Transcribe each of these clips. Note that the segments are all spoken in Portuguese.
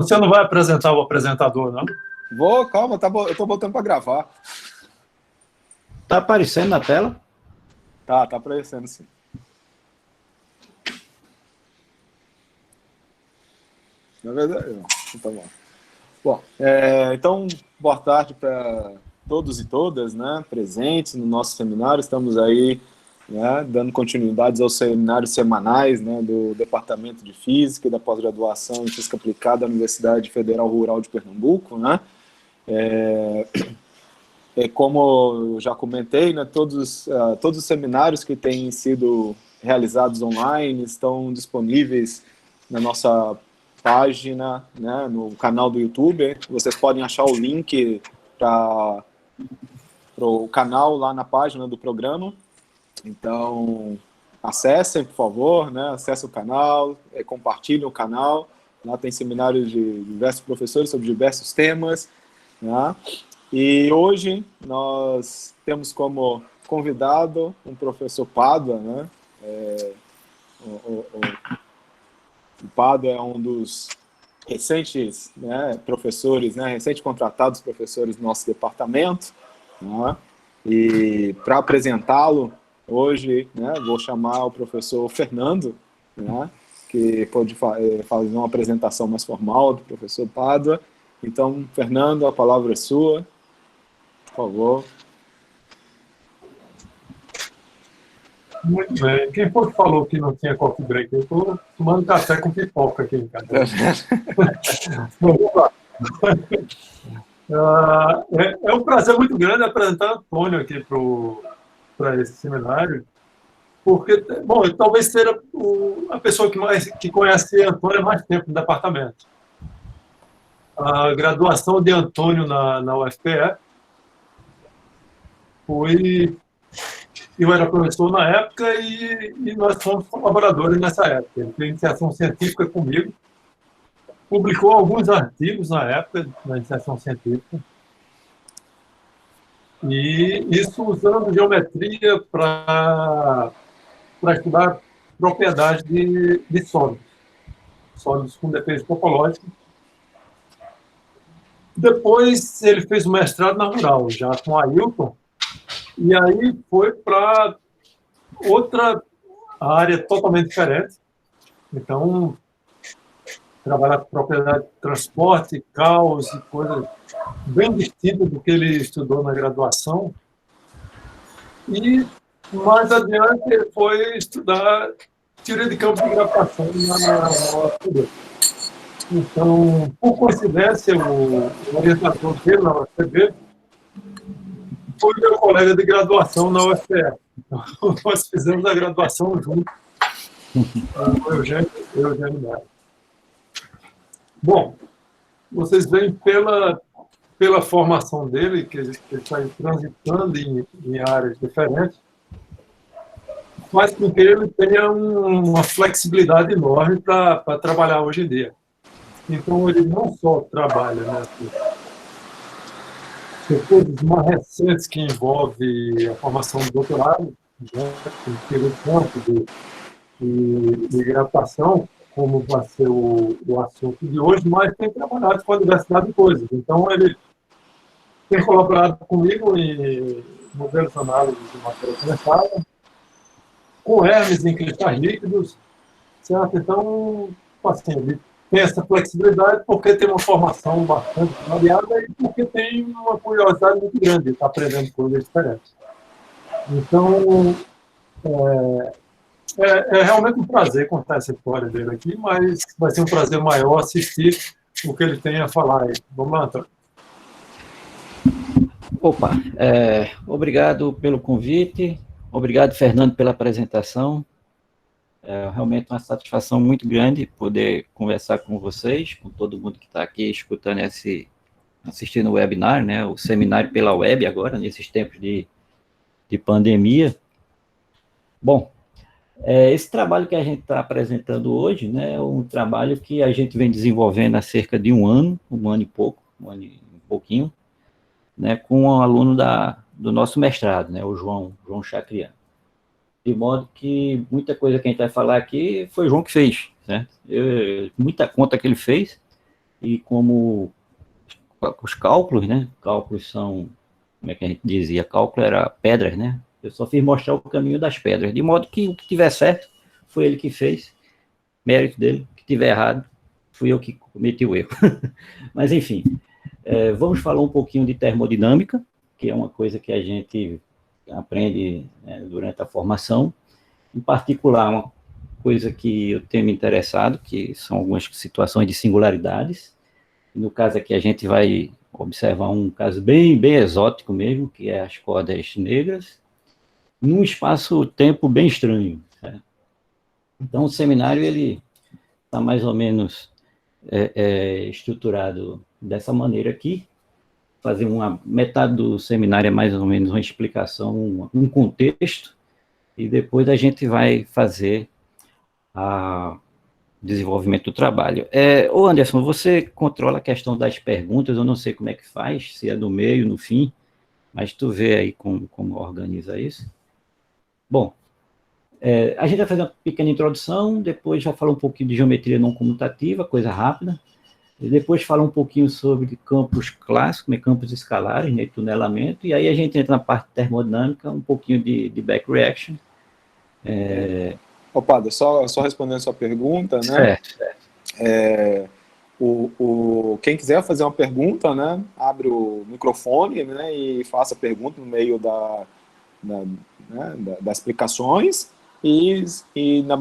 Você não vai apresentar o apresentador, não? Vou, calma, eu tô botando para gravar. Tá aparecendo na tela? Tá aparecendo, sim. Na verdade, tá bom. Bom, então, boa tarde para todos e todas, né, presentes no nosso seminário. Estamos aí, né, dando continuidades aos seminários semanais, né, do Departamento de Física e da Pós-Graduação em Física Aplicada da Universidade Federal Rural de Pernambuco, né. Como eu já comentei, né, todos os seminários que têm sido realizados online estão disponíveis na nossa página, né, no canal do YouTube. Vocês podem achar o link para o canal lá na página do programa. Então, acessem, por favor, né, acessem o canal, compartilhem o canal. Lá tem seminários de diversos professores sobre diversos temas, né? E hoje nós temos como convidado um professor Pádua, né? O Pádua é um dos recentes, né, professores, né, recente contratados professores do nosso departamento, né? E para apresentá-lo hoje, né, vou chamar o professor Fernando, né, que pode fazer uma apresentação mais formal do professor Pádua. Então, Fernando, a palavra é sua. Por favor. Muito bem. Quem foi que falou que não tinha coffee break? Eu estou tomando café com pipoca aqui em casa. Vamos lá. É um prazer muito grande apresentar Antônio aqui para esse seminário, porque, bom, eu talvez seja a pessoa que conhece Antônio há mais tempo no departamento. A graduação de Antônio na UFPE foi... Eu era professor na época e nós fomos colaboradores nessa época. Ele fez iniciação científica comigo, publicou alguns artigos na época na iniciação científica, e isso usando geometria para estudar propriedades de sólidos com defeitos topológicos. Depois ele fez o mestrado na Rural, já com Ailton, e aí foi para outra área totalmente diferente. Então, trabalhar com propriedade de transporte, caos e coisas bem distintas do que ele estudou na graduação. E, mais adiante, ele foi estudar teoria de campo de gravitação na UFPB. Então, por coincidência, o orientador dele na UFPB foi meu colega de graduação na UFPE. Então, nós fizemos a graduação juntos, com o Eugênio Neto. Bom, vocês veem pela formação dele, que ele está transitando em áreas diferentes, faz com que ele tenha uma flexibilidade enorme para trabalhar hoje em dia. Então, ele não só trabalha, né, coisas mais recentes que envolvem a formação do doutorado, né, pelo campo de gravitação, como vai ser o assunto de hoje, mas tem trabalhado com a diversidade de coisas. Então, ele tem colaborado comigo em modelos de análise de matéria condensada, com Hermes em cristais líquidos, certo? Então, assim, ele tem essa flexibilidade porque tem uma formação bastante variada e porque tem uma curiosidade muito grande de estar aprendendo coisas diferentes. Então, é realmente um prazer contar essa história dele aqui, mas vai ser um prazer maior assistir o que ele tem a falar aí. Vamos lá, Antônio. Opa, obrigado pelo convite, obrigado, Fernando, pela apresentação. É realmente uma satisfação muito grande poder conversar com vocês, com todo mundo que está aqui escutando assistindo o webinar, né, o seminário pela web agora, nesses tempos de pandemia. Bom, esse trabalho que a gente está apresentando hoje, né, é um trabalho que a gente vem desenvolvendo há cerca de um ano e pouco, um ano e pouquinho, né, com um aluno do nosso mestrado, né, o João Chacriano. De modo que muita coisa que a gente vai falar aqui foi o João que fez, né? Muita conta que ele fez, e como os cálculos, né? Cálculos são, como é que a gente dizia? Cálculo era pedras, né? Eu só fiz mostrar o caminho das pedras, de modo que o que tiver certo foi ele que fez, mérito dele, o que tiver errado, fui eu que cometi o erro. Mas, enfim, vamos falar um pouquinho de termodinâmica, que é uma coisa que a gente aprende, né, durante a formação. Em particular, uma coisa que eu tenho me interessado, que são algumas situações de singularidades. No caso aqui, a gente vai observar um caso bem exótico mesmo, que é as cordas negras, num espaço-tempo bem estranho. Certo? Então, o seminário ele está mais ou menos estruturado dessa maneira aqui. Fazer metade do seminário é mais ou menos uma explicação, um contexto, e depois a gente vai fazer o desenvolvimento do trabalho. Ô Anderson, você controla a questão das perguntas, eu não sei como é que faz, se é no meio, no fim, mas tu vê aí como organiza isso. Bom, a gente vai fazer uma pequena introdução, depois já fala um pouquinho de geometria não comutativa, coisa rápida, e depois fala um pouquinho sobre campos clássicos, né, campos escalares, né, tunelamento, e aí a gente entra na parte termodinâmica, um pouquinho de back reaction. Padre, só respondendo a sua pergunta, né? Certo. Quem quiser fazer uma pergunta, né, abre o microfone, né, e faça a pergunta no meio das explicações, e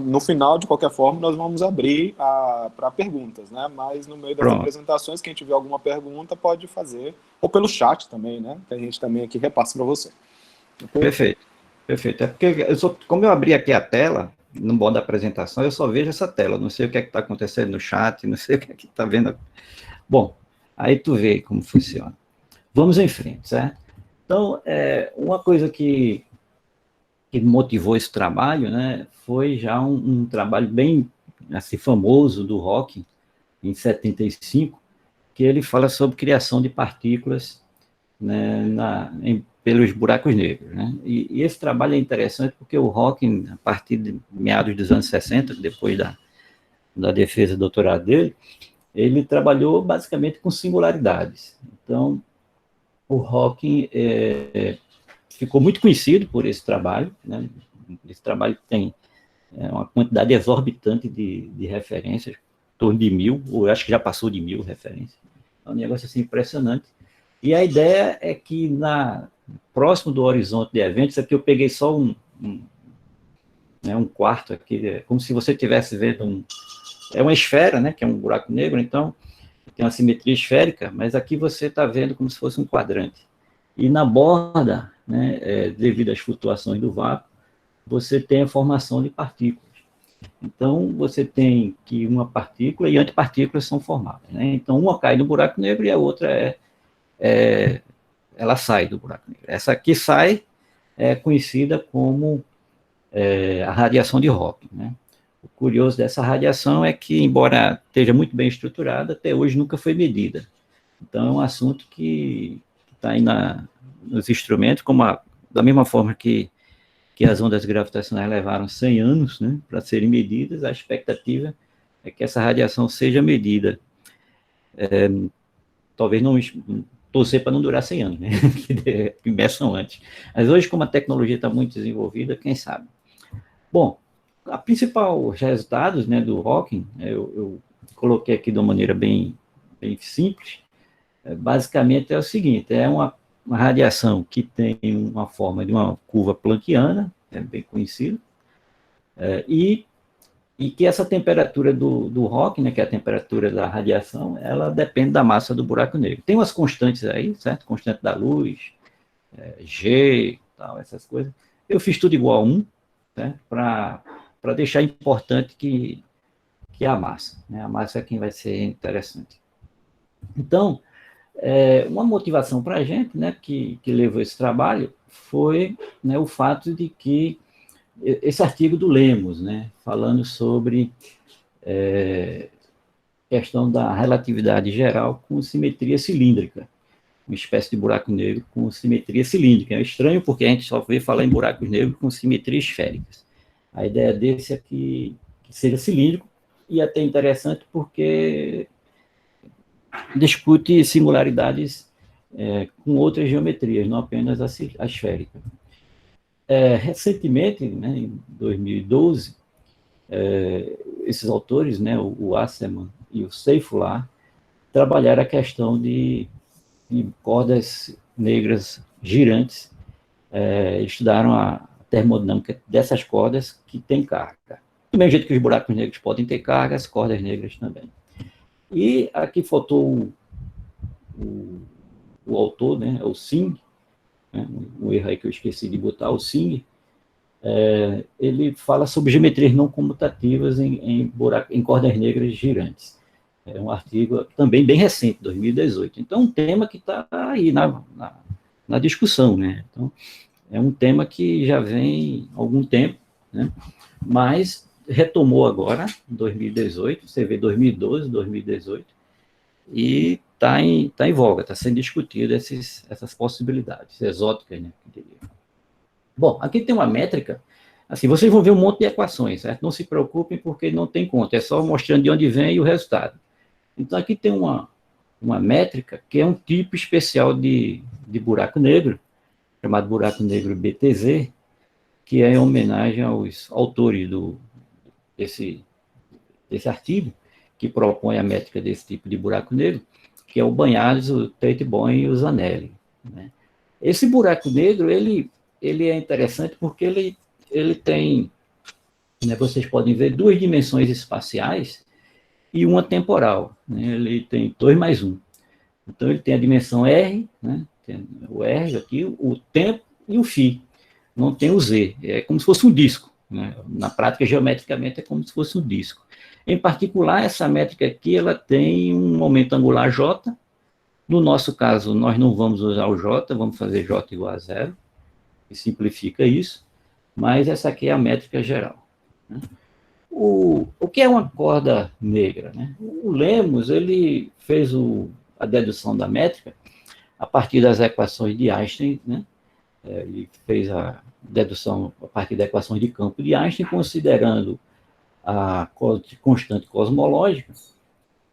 no final, de qualquer forma, nós vamos abrir para perguntas, né? Mas no meio das apresentações, quem tiver alguma pergunta pode fazer, ou pelo chat também, né? Que a gente também aqui repassa para você. Okay? Perfeito. É porque, como eu abri aqui a tela, no modo da apresentação, eu só vejo essa tela, não sei o que é que está acontecendo no chat, não sei o que é que está vendo. Bom, aí tu vê como funciona. Vamos em frente, certo? Então, uma coisa que motivou esse trabalho, né, foi já um trabalho bem assim, famoso do Hawking, em 75, que ele fala sobre criação de partículas, né, pelos buracos negros. Né? E esse trabalho é interessante porque o Hawking, a partir de meados dos anos 60, depois da defesa do doutorado dele, ele trabalhou basicamente com singularidades. Então, o Hawking ficou muito conhecido por esse trabalho, né? Esse trabalho tem uma quantidade exorbitante de referências, em torno de 1000, ou eu acho que já passou de 1000 referências. É um negócio assim impressionante. E a ideia é que próximo do horizonte de eventos, aqui eu peguei só um quarto aqui, como se você estivesse vendo uma esfera, né, que é um buraco negro, então tem uma simetria esférica, mas aqui você está vendo como se fosse um quadrante. E na borda, né, devido às flutuações do vácuo, você tem a formação de partículas. Então, você tem que uma partícula e antipartículas são formadas. Né? Então, uma cai no buraco negro e a outra ela sai do buraco negro. Essa aqui sai é conhecida como a radiação de Hawking. Né? O curioso dessa radiação é que, embora esteja muito bem estruturada, até hoje nunca foi medida. Então, é um assunto que está aí nos instrumentos, da mesma forma que as ondas gravitacionais levaram 100 anos, né, para serem medidas, a expectativa é que essa radiação seja medida. Talvez não torcer para não durar 100 anos, né, que meçam antes. Mas hoje, como a tecnologia está muito desenvolvida, quem sabe. Bom, a principal resultados, né, do Hawking, eu coloquei aqui de uma maneira bem simples, basicamente é o seguinte, é uma radiação que tem uma forma de uma curva planckiana, é bem conhecido, e que essa temperatura do Hawking, né, que é a temperatura da radiação, ela depende da massa do buraco negro. Tem umas constantes aí, certo? Constante da luz, G, tal, essas coisas. Eu fiz tudo igual a 1, certo? Para deixar importante que a massa. Né? A massa é quem vai ser interessante. Então, uma motivação para a gente, né, que levou esse trabalho, foi, né, o fato de que esse artigo do Lemos, né, falando sobre questão da relatividade geral com simetria cilíndrica, uma espécie de buraco negro com simetria cilíndrica. É estranho porque a gente só vê falar em buracos negros com simetria esféricas. A ideia desse é que seja cilíndrico, e até interessante porque discute singularidades com outras geometrias, não apenas a esférica. Recentemente, né, em 2012, esses autores, né, o Asserman e o Seyfullah, trabalharam a questão de cordas negras girantes. Estudaram a termodinâmica dessas cordas que têm carga. Do mesmo jeito que os buracos negros podem ter carga, as cordas negras também. E aqui faltou o autor, né, o Singh, né, um erro aí que eu esqueci de botar, o Singh, ele fala sobre geometrias não comutativas em cordas negras girantes. É um artigo também bem recente, 2018. Então, um tema que está aí na discussão, né? Então, é um tema que já vem há algum tempo, né? Mas retomou agora, em 2018, você vê 2012, 2018, e está em voga, está sendo discutido essas possibilidades exóticas, né? Bom, aqui tem uma métrica, assim, vocês vão ver um monte de equações, certo? Não se preocupem porque não tem conta, é só mostrando de onde vem o resultado. Então, aqui tem uma métrica que é um tipo especial de buraco negro, chamado buraco negro BTZ, que é em homenagem aos autores desse artigo, que propõe a métrica desse tipo de buraco negro, que é o Banhares, o Tate-Boyne e o Zanelli, né? Esse buraco negro, ele é interessante porque ele tem, né, vocês podem ver, 2 dimensões espaciais e uma temporal, né? Ele tem 2 mais 1. Então, ele tem a dimensão R, né? Tem o R aqui, o tempo e o φ. Não tem o Z. É como se fosse um disco, né? Na prática, geometricamente, é como se fosse um disco. Em particular, essa métrica aqui, ela tem um momento angular J. No nosso caso, nós não vamos usar o J, vamos fazer J igual a 0, que simplifica isso, mas essa aqui é a métrica geral, né? O que é uma corda negra, né? O Lemos, ele fez a dedução da métrica a partir das equações de Einstein, né? Ele fez a dedução a partir das equações de campo de Einstein, considerando a constante cosmológica,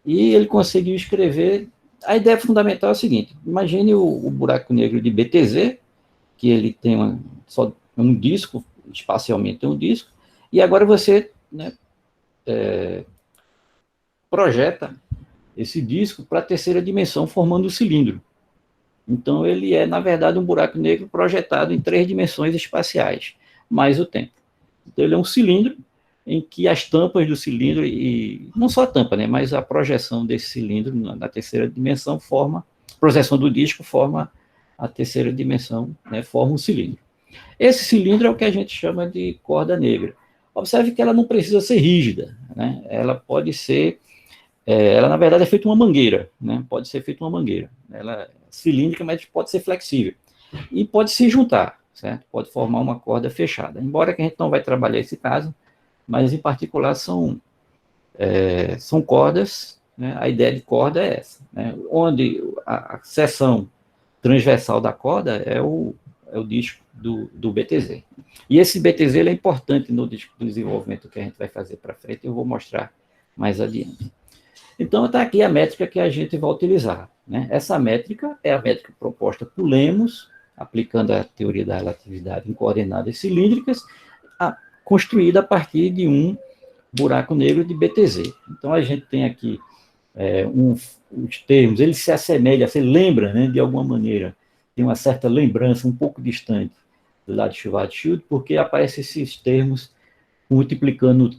e ele conseguiu escrever. A ideia fundamental é a seguinte: imagine o buraco negro de BTZ, que ele tem só um disco, espacialmente é um disco, e agora você, né, projeta esse disco para a terceira dimensão, formando o cilindro. Então, ele é, na verdade, um buraco negro projetado em 3 dimensões espaciais, mais o tempo. Então, ele é um cilindro em que as tampas do cilindro, e não só a tampa, né, mas a projeção desse cilindro na terceira dimensão projeção do disco forma a terceira dimensão, né, forma um cilindro. Esse cilindro é o que a gente chama de corda negra. Observe que ela não precisa ser rígida, né? Ela pode ser, ela na verdade é feita uma mangueira, né? Pode ser feita uma mangueira. Ela é cilíndrica, mas pode ser flexível. E pode se juntar, certo? Pode formar uma corda fechada. Embora que a gente não vai trabalhar esse caso, mas em particular são cordas, né? A ideia de corda é essa, né? Onde a seção transversal da corda é o disco do BTZ. E esse BTZ ele é importante no disco do desenvolvimento que a gente vai fazer para frente, eu vou mostrar mais adiante. Então, está aqui a métrica que a gente vai utilizar, né? Essa métrica é a métrica proposta por Lemos, aplicando a teoria da relatividade em coordenadas cilíndricas, construída a partir de um buraco negro de BTZ. Então, a gente tem aqui os termos, ele se assemelha, se lembra, né, de alguma maneira, tem uma certa lembrança um pouco distante do lado de Schwarzschild, porque aparecem esses termos multiplicando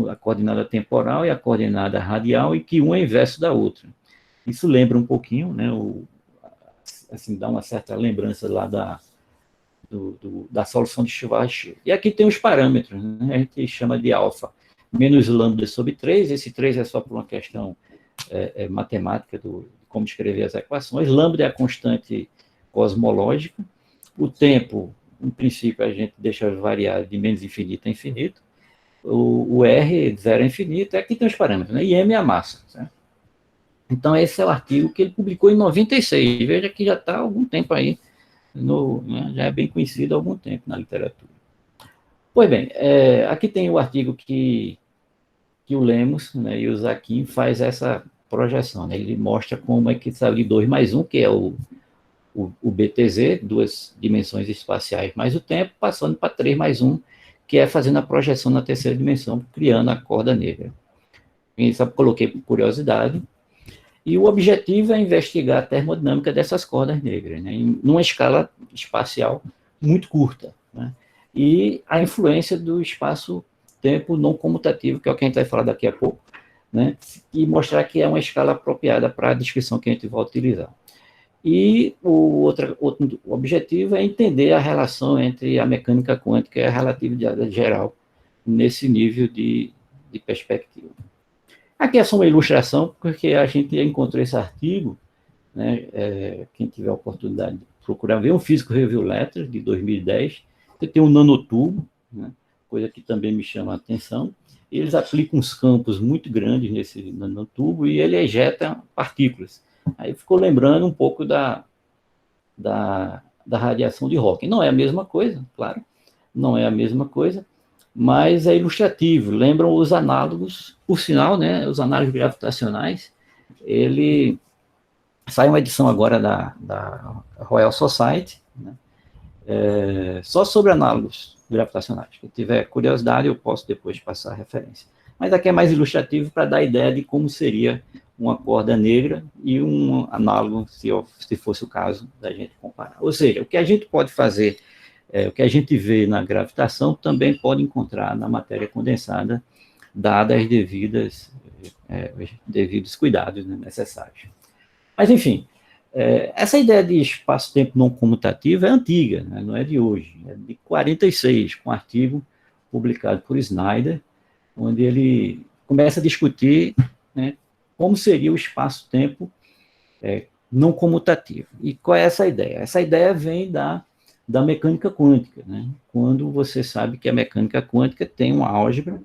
a coordenada temporal e a coordenada radial, e que um é inverso da outra. Isso lembra um pouquinho, né, assim, dá uma certa lembrança lá da solução de Schwarzschild. E aqui tem os parâmetros, né, a gente chama de alfa menos lambda sobre 3, esse 3 é só por uma questão matemática de como escrever as equações, lambda é a constante cosmológica, o tempo, em princípio, a gente deixa variar de menos infinito a infinito, o R, 0 a infinito, aqui tem os parâmetros, né? E M é a massa, certo? Então, esse é o artigo que ele publicou em 96, veja que já está há algum tempo aí, né? Já é bem conhecido há algum tempo na literatura. Pois bem, aqui tem o artigo que o Lemos, né, e o Zaquin faz essa projeção, né? Ele mostra como é que está ali 2 mais 1, que é o BTZ, 2 dimensões espaciais mais o tempo, passando para 3 mais 1, que é fazendo a projeção na terceira dimensão, criando a corda negra. Isso eu coloquei por curiosidade. E o objetivo é investigar a termodinâmica dessas cordas negras, né, em uma escala espacial muito curta, né, e a influência do espaço-tempo não comutativo, que é o que a gente vai falar daqui a pouco, né, e mostrar que é uma escala apropriada para a descrição que a gente vai utilizar. E o outro objetivo é entender a relação entre a mecânica quântica e a relatividade geral nesse nível de perspectiva. Aqui é só uma ilustração, porque a gente encontrou esse artigo, né, quem tiver a oportunidade de procurar ver, um Physical Review Letters, de 2010, que tem um nanotubo, né, coisa que também me chama a atenção. Eles aplicam uns campos muito grandes nesse nanotubo e ele ejeta partículas. Aí ficou lembrando um pouco da radiação de Hawking. Não é a mesma coisa, claro, não é a mesma coisa, mas é ilustrativo, lembram os análogos, por sinal, né, os análogos gravitacionais. Ele sai uma edição agora da Royal Society, né, só sobre análogos gravitacionais. Se tiver curiosidade, eu posso depois passar a referência. Mas aqui é mais ilustrativo para dar ideia de como seria uma corda negra e um análogo, se fosse o caso da gente comparar. Ou seja, o que a gente pode fazer, o que a gente vê na gravitação, também pode encontrar na matéria condensada, dadas as devidos cuidados, né, necessários. Mas, enfim, essa ideia de espaço-tempo não comutativo é antiga, né, não é de hoje, é de 46, com um artigo publicado por Snyder, onde ele começa a discutir, né, como seria o espaço-tempo não comutativo. E qual é essa ideia? Essa ideia vem da mecânica quântica, né? Quando você sabe que a mecânica quântica tem uma álgebra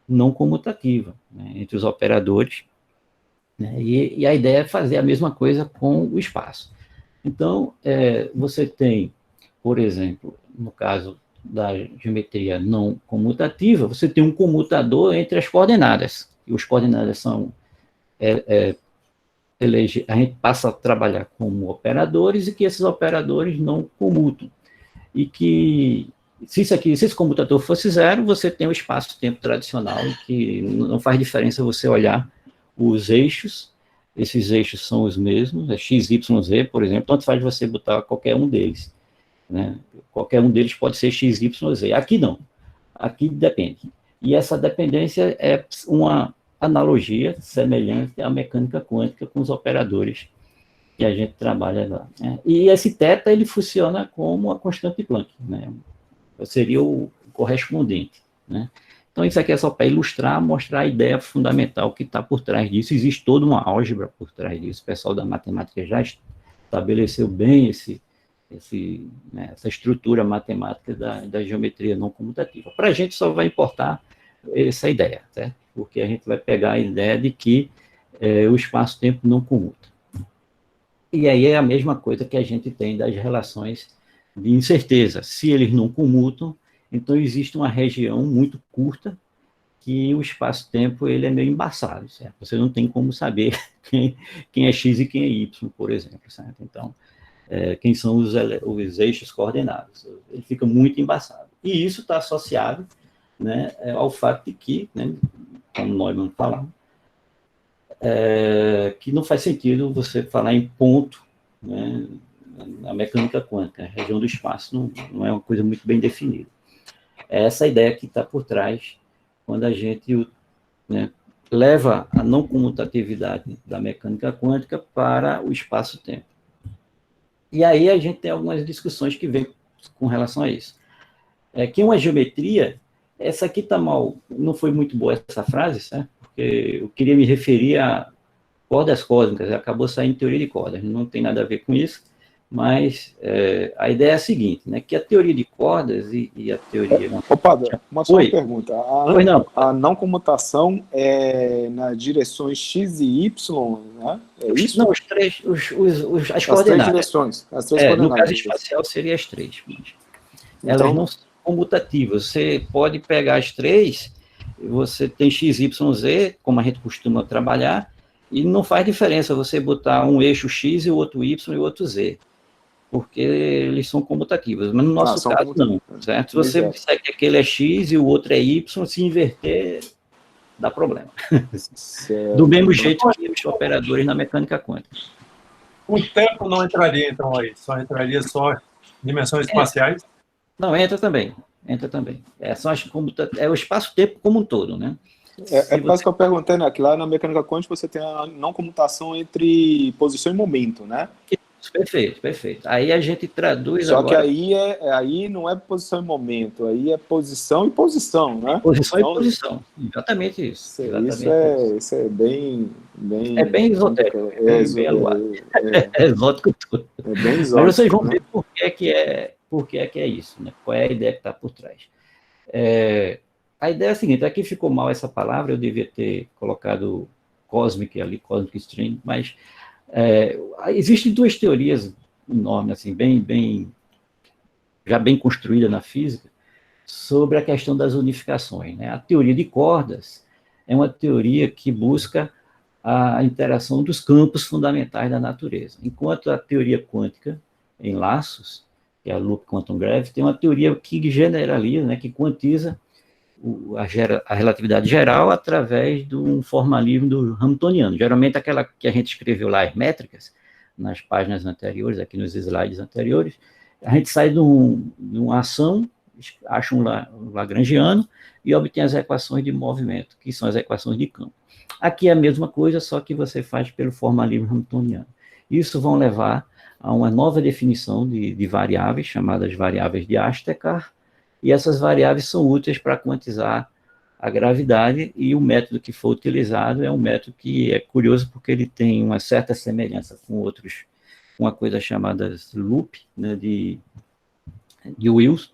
não comutativa, né, entre os operadores, né, e a ideia é fazer a mesma coisa com o espaço. Então, você tem, por exemplo, no caso da geometria não comutativa, você tem um comutador entre as coordenadas, e os coordenadas são a gente passa a trabalhar como operadores e que esses operadores não comutam. E que, se esse comutador fosse zero, você tem o espaço-tempo tradicional, que não faz diferença você olhar os eixos, esses eixos são os mesmos, x, y, z, por exemplo, tanto faz você botar qualquer um deles, né? Qualquer um deles pode ser x, y, z. Aqui não, aqui depende. E essa dependência é uma analogia semelhante à mecânica quântica com os operadores que a gente trabalha lá, né? E esse θ, ele funciona como a constante de Planck, né? Seria o correspondente, né? Então, isso aqui é só para ilustrar, mostrar a ideia fundamental que está por trás disso. Existe toda uma álgebra por trás disso. O pessoal da matemática já estabeleceu bem né, essa estrutura matemática da geometria não comutativa. Para a gente só vai importar essa ideia, certo? Porque a gente vai pegar a ideia de que o espaço-tempo não comuta. E aí é a mesma coisa que a gente tem das relações de incerteza. Se eles não comutam, então existe uma região muito curta que o espaço-tempo ele é meio embaçado, certo? Você não tem como saber quem é x e quem é y, por exemplo, certo? Então, quem são os eixos coordenados. Ele fica muito embaçado. E isso está associado, né, ao fato de que, né, como Neumann falava, que não faz sentido você falar em ponto, né, na mecânica quântica. A região do espaço não é uma coisa muito bem definida. É essa ideia que está por trás quando a gente, né, leva a não comutatividade da mecânica quântica para o espaço-tempo. E aí a gente tem algumas discussões que vêm com relação a isso. Que uma geometria, essa aqui está mal, não foi muito boa essa frase, certo? Porque eu queria me referir a cordas cósmicas, acabou saindo teoria de cordas, não tem nada a ver com isso, mas a ideia é a seguinte, né, que a teoria de cordas e a teoria... Padre, uma só pergunta. A não comutação é nas direções x e y, né? É isso? Não, as coordenadas. As três direções. As três coordenadas. No caso espacial seria as três. Elas não são comutativas. Você pode pegar as três, você tem x, y, z, como a gente costuma trabalhar, E não faz diferença você botar um eixo X e o outro Y e o outro Z, porque eles são comutativos, mas no nosso caso não, certo? Se você disser que aquele é X e o outro é Y, se inverter, dá problema. Certo. Do mesmo jeito que os operadores na mecânica quântica. O tempo não entraria, então, aí? Só entraria só dimensões espaciais? Não, entra também. São é o espaço-tempo como um todo, né? É quase que eu perguntei, né? Que lá na mecânica quântica você tem a não comutação entre posição e momento, né? Perfeito. Aí a gente traduz Só agora... que aí não é posição e momento, aí é posição e posição, né? Posição então, e posição, exatamente isso. Isso é bem... É bem esotérico, bem aluado. É exótico tudo. É bem exótico. Mas vocês vão ver por que é isso, né? Qual é a ideia que está por trás. A ideia é a seguinte, aqui ficou mal essa palavra, eu devia ter colocado cosmic ali, cosmic string, mas existem duas teorias enormes, assim, já bem construídas na física, sobre a questão das unificações, né? A teoria de cordas é uma teoria que busca a interação dos campos fundamentais da natureza, enquanto a teoria quântica em laços, que é a Loop Quantum Gravity, tem uma teoria que generaliza, né, que quantiza a relatividade geral através de um formalismo do Hamiltoniano. Geralmente aquela que a gente escreveu lá, as métricas, nas páginas anteriores, aqui nos slides anteriores, a gente sai de uma ação, acha um lagrangiano e obtém as equações de movimento, que são as equações de campo. Aqui é a mesma coisa, só que você faz pelo formalismo hamiltoniano. Isso vai levar a uma nova definição de variáveis, chamadas variáveis de Astekar, e essas variáveis são úteis para quantizar a gravidade, e o método que foi utilizado é um método que é curioso porque ele tem uma certa semelhança com outros, uma coisa chamada loop, né, de Wills,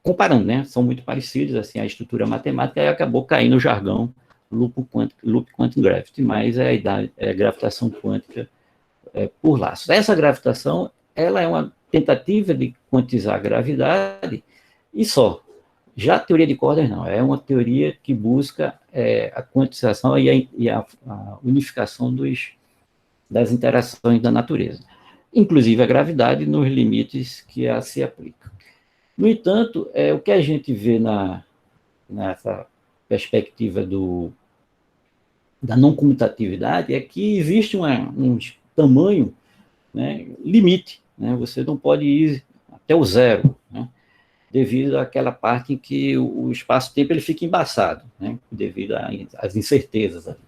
comparando, né, são muito parecidos, assim, a estrutura matemática, e acabou caindo no jargão Loop Quantum Gravity, mas é a gravitação quântica por laços. Essa gravitação, ela é uma tentativa de quantizar a gravidade e só. Já a teoria de cordas não, é uma teoria que busca a quantização e a unificação das interações da natureza, inclusive a gravidade nos limites que ela se aplica. No entanto, o que a gente vê nessa perspectiva da não comutatividade é que existe um tamanho, né, limite, né, você não pode ir até o zero, né, devido àquela parte em que o espaço-tempo ele fica embaçado, né, devido às incertezas ali.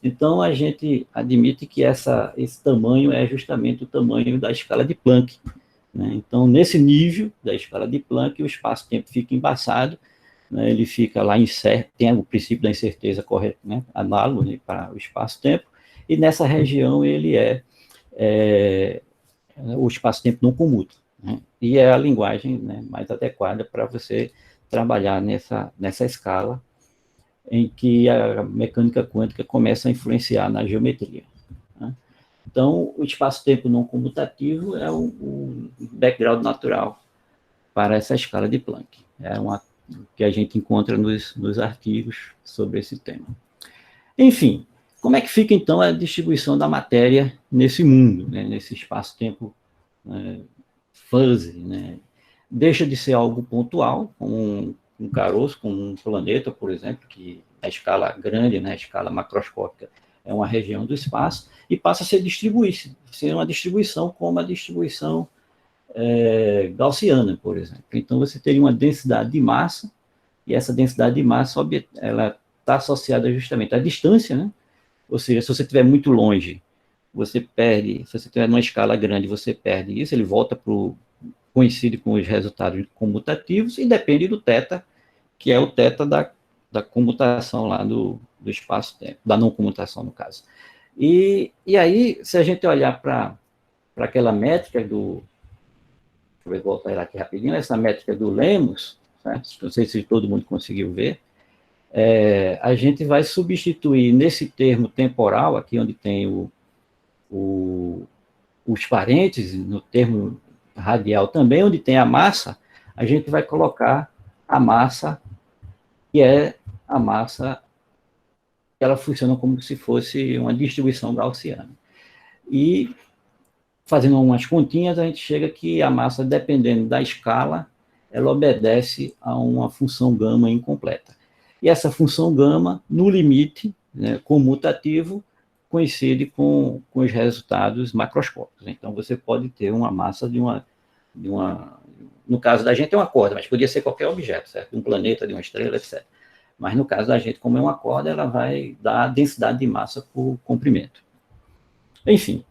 Então, a gente admite que esse tamanho é justamente o tamanho da escala de Planck, né? Então, nesse nível da escala de Planck, o espaço-tempo fica embaçado, né, ele fica lá incerto, tem o princípio da incerteza correto, né, análogo, né, para o espaço-tempo, e nessa região ele o espaço-tempo não comuta, né, e é a linguagem, né, mais adequada para você trabalhar nessa escala em que a mecânica quântica começa a influenciar na geometria, né. Então, o espaço-tempo não comutativo é o background natural para essa escala de Planck. É uma que a gente encontra nos artigos sobre esse tema. Enfim, como é que fica, então, a distribuição da matéria nesse mundo, né, nesse espaço-tempo fuzzy, né? Deixa de ser algo pontual, como um caroço, como um planeta, por exemplo, que a escala grande, né, a escala macroscópica, é uma região do espaço, e passa a ser uma distribuição como a distribuição gaussiana, por exemplo. Então, você teria uma densidade de massa, e essa densidade de massa ela está associada justamente à distância, né? Ou seja, se você estiver muito longe, você perde, se você estiver numa escala grande, você perde isso, ele volta coincide com os resultados comutativos, e depende do θ, que é o θ da comutação lá do espaço-tempo, da não comutação, no caso. E aí, se a gente olhar para aquela métrica deixa eu voltar aqui rapidinho, essa métrica do Lemos, certo? Não sei se todo mundo conseguiu ver, a gente vai substituir nesse termo temporal, aqui onde tem os parênteses, no termo radial também, onde tem a massa, a gente vai colocar a massa, que é a massa, que ela funciona como se fosse uma distribuição gaussiana. E, fazendo umas continhas, a gente chega que a massa, dependendo da escala, ela obedece a uma função gama incompleta. E essa função gama, no limite, né, comutativo, coincide com os resultados macroscópicos. Então, você pode ter uma massa de uma... No caso da gente é uma corda, mas podia ser qualquer objeto, certo? De um planeta, de uma estrela, etc. Mas no caso da gente, como é uma corda, ela vai dar a densidade de massa por comprimento. Enfim,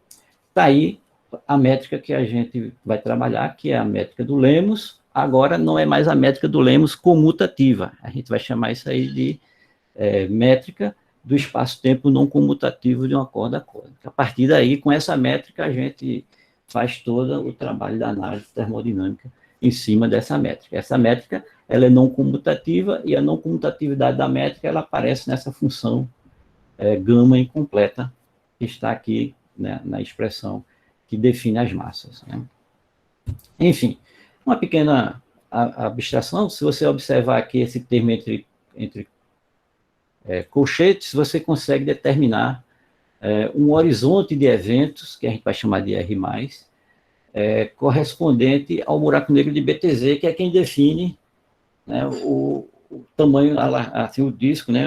está aí a métrica que a gente vai trabalhar, que é a métrica do Lemos. Agora não é mais a métrica do Lemos comutativa. A gente vai chamar isso aí de métrica do espaço-tempo não comutativo de uma corda a corda. A partir daí, com essa métrica, a gente faz todo o trabalho da análise termodinâmica em cima dessa métrica. Essa métrica, ela é não comutativa, e a não comutatividade da métrica, ela aparece nessa função gama incompleta, que está aqui, né, na expressão que define as massas, né? Enfim, uma pequena abstração, se você observar aqui esse termo entre colchetes, você consegue determinar um horizonte de eventos, que a gente vai chamar de R+, correspondente ao buraco negro de BTZ, que é quem define, né, o tamanho, assim, o disco, né,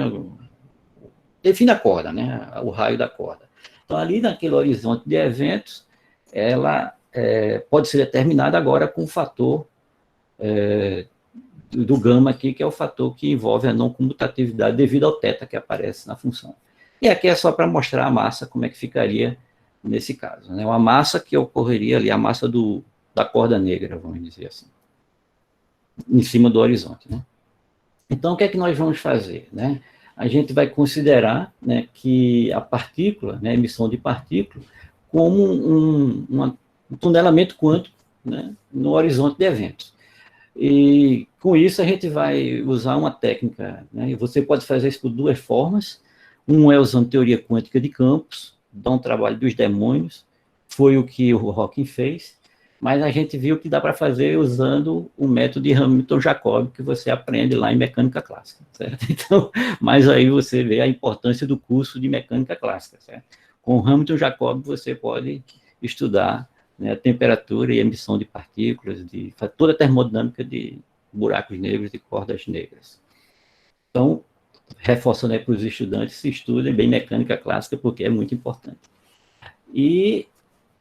define a corda, né, o raio da corda. Então, ali naquele horizonte de eventos, ela pode ser determinada agora com o fator do gama aqui, que é o fator que envolve a não comutatividade devido ao θ que aparece na função. E aqui é só para mostrar a massa, como é que ficaria nesse caso, né? Uma massa que ocorreria ali, a massa da corda negra, vamos dizer assim, em cima do horizonte, né? Então, o que é que nós vamos fazer, né? A gente vai considerar, né, que a partícula, né, a emissão de partícula, como um tunelamento quântico, né, no horizonte de eventos. E, com isso, a gente vai usar uma técnica, né, e você pode fazer isso por duas formas. Um é usando teoria quântica de campos, dá um trabalho dos demônios, foi o que o Hawking fez, mas a gente viu que dá para fazer usando o método de Hamilton-Jacobi, que você aprende lá em mecânica clássica, certo? Então, mas aí você vê a importância do curso de mecânica clássica, certo? Com Hamilton-Jacobi você pode estudar, né, a temperatura e emissão de partículas, toda a termodinâmica de buracos negros e cordas negras. Então, reforçando aí para os estudantes, se estudem bem mecânica clássica, porque é muito importante. E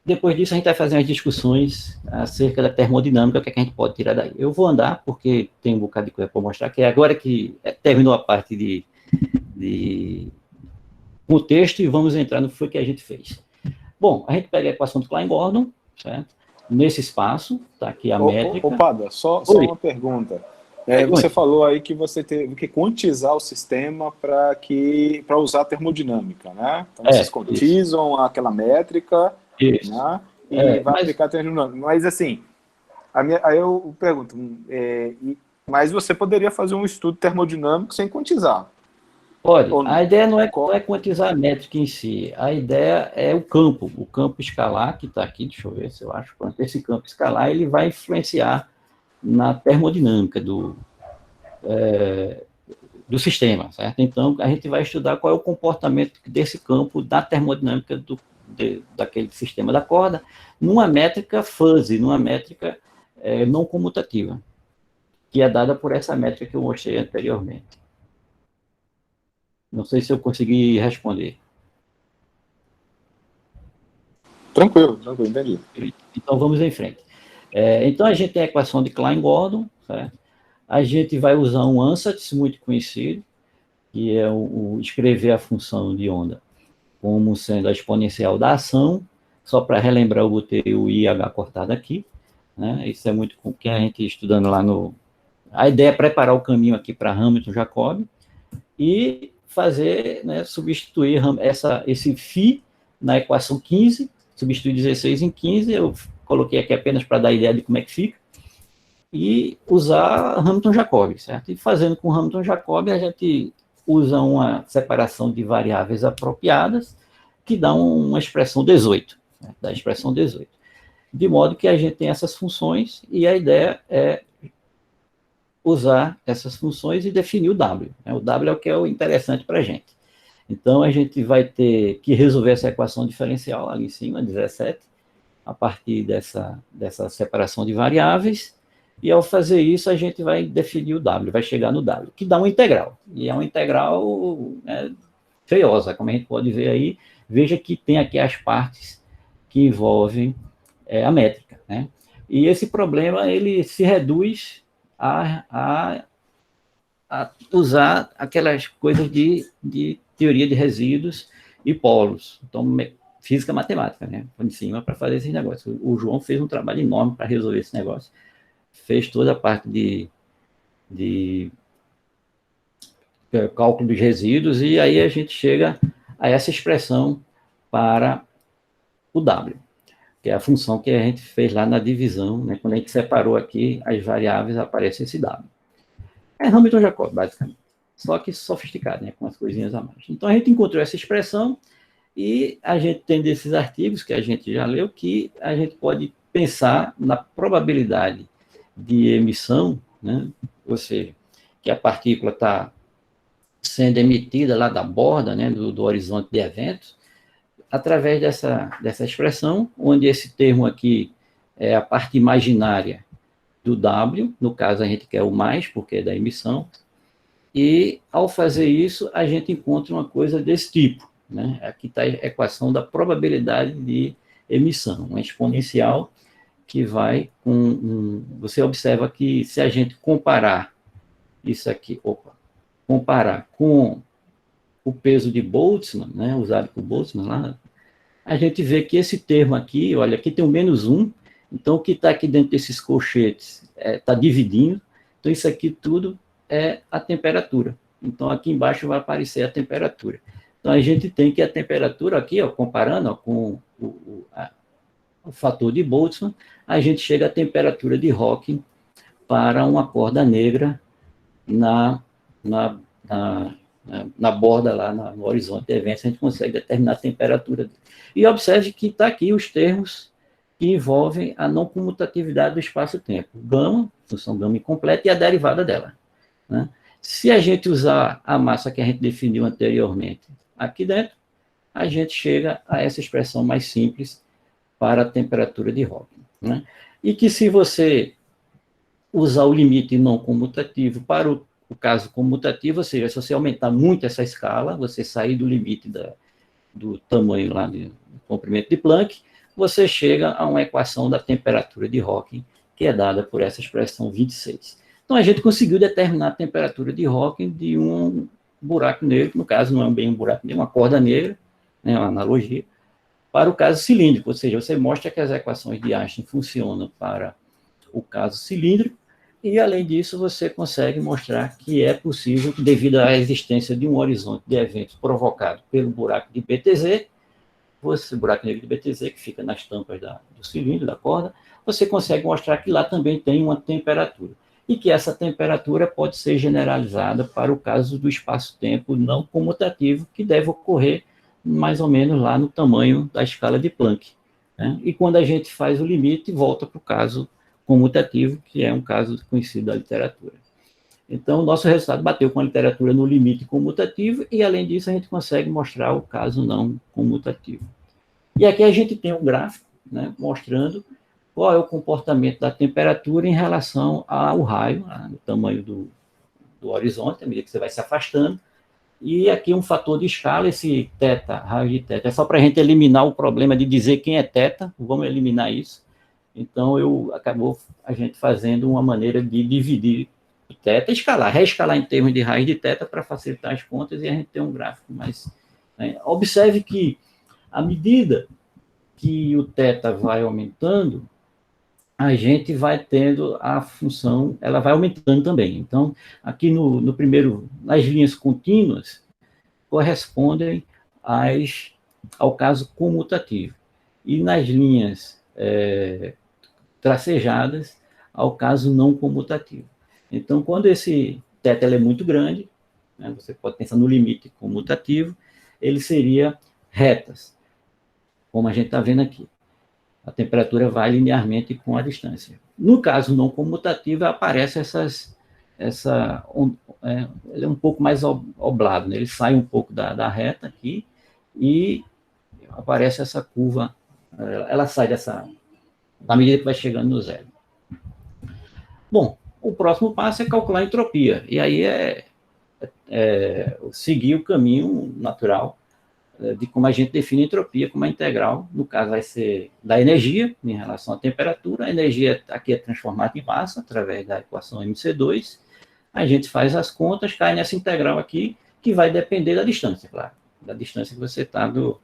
depois disso a gente vai fazer umas discussões acerca da termodinâmica, o que é que a gente pode tirar daí. Eu vou andar, porque tem um bocado de coisa para mostrar, que é agora que terminou a parte de contexto, e vamos entrar no que foi que a gente fez. Bom, a gente pega a equação do Klein-Gordon, certo? Nesse espaço, está aqui a métrica. Pada, só uma pergunta. Você falou aí que você teve que quantizar o sistema para usar a termodinâmica, né? Então, vocês quantizam aquela métrica, né? E vai aplicar a termodinâmica. Mas, assim, aí eu pergunto, mas você poderia fazer um estudo termodinâmico sem quantizar? Pode. A ideia não é quantizar a métrica em si. A ideia é o campo escalar, que está aqui, deixa eu ver se eu acho. Esse campo escalar, ele vai influenciar na termodinâmica do sistema, certo? Então, a gente vai estudar qual é o comportamento desse campo da termodinâmica daquele sistema da corda, numa métrica fuzzy, numa métrica não comutativa, que é dada por essa métrica que eu mostrei anteriormente. Não sei se eu consegui responder. Tranquilo, entendi. Então, vamos em frente. Então, a gente tem a equação de Klein-Gordon, certo? A gente vai usar um ansatz muito conhecido, que é escrever a função de onda como sendo a exponencial da ação. Só para relembrar, eu botei o IH cortado aqui, né? Isso é muito com que a gente estudando lá no... A ideia é preparar o caminho aqui para Hamilton-Jacobi e fazer, né, substituir esse φ na equação 15, substituir 16 em 15, eu coloquei aqui apenas para dar ideia de como é que fica, e usar Hamilton-Jacobi, certo? E fazendo com Hamilton-Jacobi, a gente usa uma separação de variáveis apropriadas, que dá uma expressão 18, né? Da expressão 18. De modo que a gente tem essas funções, e a ideia é usar essas funções e definir o W. Né? O W é o que é o interessante para a gente. Então, a gente vai ter que resolver essa equação diferencial ali em cima, 17, a partir dessa separação de variáveis, e ao fazer isso, a gente vai definir o W, vai chegar no W, que dá uma integral. E é uma integral feiosa, como a gente pode ver aí. Veja que tem aqui as partes que envolvem a métrica, né? E esse problema, ele se reduz a usar aquelas coisas de teoria de resíduos e polos. Então, física matemática, né? Por em cima para fazer esses negócios. O João fez um trabalho enorme para resolver esse negócio. Fez toda a parte de cálculo dos resíduos, e aí a gente chega a essa expressão para o W, que é a função que a gente fez lá na divisão, né? Quando a gente separou aqui as variáveis, aparece esse W. É Hamilton Jacob, basicamente. Só que sofisticado, né? Com as coisinhas a mais. Então, a gente encontrou essa expressão, e a gente tem desses artigos que a gente já leu, que a gente pode pensar na probabilidade de emissão, né? Ou seja, que a partícula está sendo emitida lá da borda, né? do horizonte de eventos, através dessa expressão, onde esse termo aqui é a parte imaginária do W, no caso a gente quer o mais, porque é da emissão, e ao fazer isso, a gente encontra uma coisa desse tipo, né? Aqui está a equação da probabilidade de emissão, uma exponencial que vai com... Você observa que se a gente comparar isso aqui, comparar com o peso de Boltzmann, né, usado por Boltzmann lá, a gente vê que esse termo aqui, olha, aqui tem o -1, então o que está aqui dentro desses colchetes está dividindo, então isso aqui tudo é a temperatura. Então aqui embaixo vai aparecer a temperatura. Então a gente tem que a temperatura aqui, comparando com o fator de Boltzmann, a gente chega à temperatura de Hawking para uma corda negra na borda lá, no horizonte de eventos, a gente consegue determinar a temperatura dele. E observe que está aqui os termos que envolvem a não comutatividade do espaço-tempo. Gama, função gama incompleta, e a derivada dela, né? Se a gente usar a massa que a gente definiu anteriormente aqui dentro, a gente chega a essa expressão mais simples para a temperatura de Hawking, né? E que se você usar o limite não comutativo para o caso comutativo, ou seja, se você aumentar muito essa escala, você sair do limite do tamanho lá do comprimento de Planck, você chega a uma equação da temperatura de Hawking, que é dada por essa expressão 26. Então, a gente conseguiu determinar a temperatura de Hawking de um buraco negro, que no caso não é bem um buraco negro, uma corda negra, né, uma analogia, para o caso cilíndrico, ou seja, você mostra que as equações de Einstein funcionam para o caso cilíndrico, e, além disso, você consegue mostrar que é possível, devido à existência de um horizonte de eventos provocado pelo buraco de BTZ, buraco negro de BTZ, que fica nas tampas do cilindro, da corda, você consegue mostrar que lá também tem uma temperatura, e que essa temperatura pode ser generalizada para o caso do espaço-tempo não comutativo, que deve ocorrer mais ou menos lá no tamanho da escala de Planck, né? E quando a gente faz o limite, volta para o caso comutativo, que é um caso conhecido da literatura. Então, o nosso resultado bateu com a literatura no limite comutativo, e, além disso, a gente consegue mostrar o caso não comutativo. E aqui a gente tem um gráfico, né, mostrando qual é o comportamento da temperatura em relação ao raio, o tamanho do horizonte, à medida que você vai se afastando. E aqui um fator de escala, esse θ, raio de θ, é só para a gente eliminar o problema de dizer quem é θ, vamos eliminar isso. Então, acabou a gente fazendo uma maneira de dividir o θ, escalar, reescalar em termos de raiz de θ para facilitar as contas, e a gente tem um gráfico mais... Né? Observe que, à medida que o θ vai aumentando, a gente vai tendo a função, ela vai aumentando também. Então, aqui no primeiro, nas linhas contínuas, correspondem ao caso comutativo. E nas linhas tracejadas, ao caso não comutativo. Então, quando esse θ é muito grande, né, você pode pensar no limite comutativo, ele seria retas, como a gente está vendo aqui. A temperatura vai linearmente com a distância. No caso não comutativo, aparecem ele é um pouco mais oblado, né? Ele sai um pouco da reta aqui e aparece essa curva, ela sai da medida que vai chegando no zero. Bom, o próximo passo é calcular a entropia, e aí seguir o caminho natural de como a gente define a entropia como a integral, no caso vai ser da energia em relação à temperatura, a energia aqui é transformada em massa através da equação MC2, a gente faz as contas, cai nessa integral aqui, que vai depender da distância, claro, da distância que você está do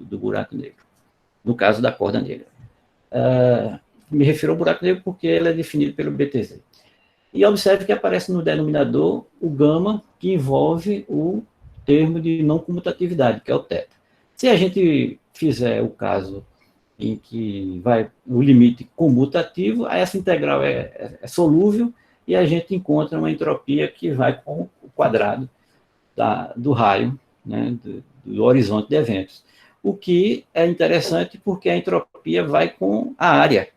buraco negro, no caso da corda negra. Me refiro ao buraco negro porque ele é definido pelo BTZ. E observe que aparece no denominador o gama, que envolve o termo de não comutatividade, que é o θ. Se a gente fizer o caso em que vai o limite comutativo, aí essa integral é solúvel e a gente encontra uma entropia que vai com o quadrado do raio, né, do horizonte de eventos. O que é interessante porque a entropia vai com a área,